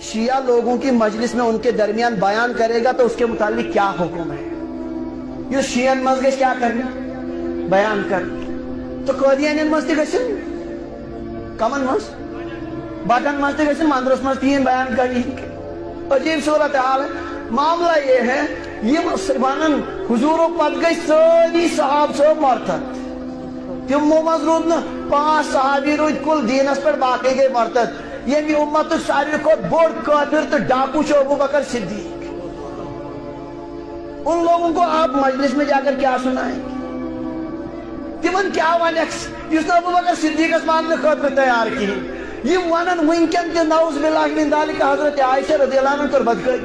شیعہ لوگوں کی مجلس میں ان کے درمیان بیان کرے گا تو اس کے متعلق کیا حکم ہے؟ یہ شیعن مزگش کیا کرنا بیان کر تو قادیانین مزتی گشن کمن مز بٹن مزتی گشن مندرس مزتین بیان کرنی عجیب صورتحال ہے۔ معاملہ یہ ہے یہ ونن حضور پت گئی ساری صحاب صاحب مرتد تمو مز رود نا 5 صحابی رود کل دینس پر باقی گئی مرتد یعنی امت ساری کھت بوڑ کافر تو ڈاکو چھو ابو بکر صدیق۔ ان لوگوں کو آپ مجلس میں جا کر کیا سنائیں تمن کیا ونیکس اس نے ابو بکر صدیق اس ماننے خاطر تیار کی یہ ونن ونکن تے نعوذ باللہ من ذالک حضرت عائشہ رضی اللہ عنہ تربت گئی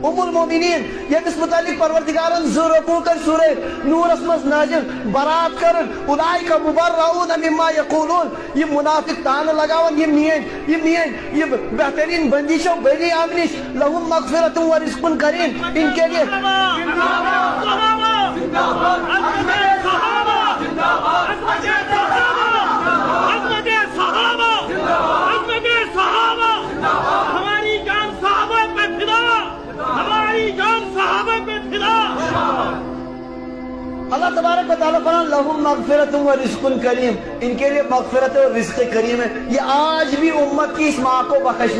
ام المومنین یمس متعلق پروردگارن ذرو کر سورہ نور اسمس نازل برات کرن اولئک مبرؤون مما یقولون یہ منافق تان لگاون یہ بہترین بندش و بری آمنش لہم مغفرت و رزق کریم ان کے لیے اللہ تبارک و تعالیٰ فرمان لہم مغفرت و رزق کریم ان کے لیے مغفرت و رزق کریم ہے۔ یہ آج بھی امت کی اس ماں کو بخش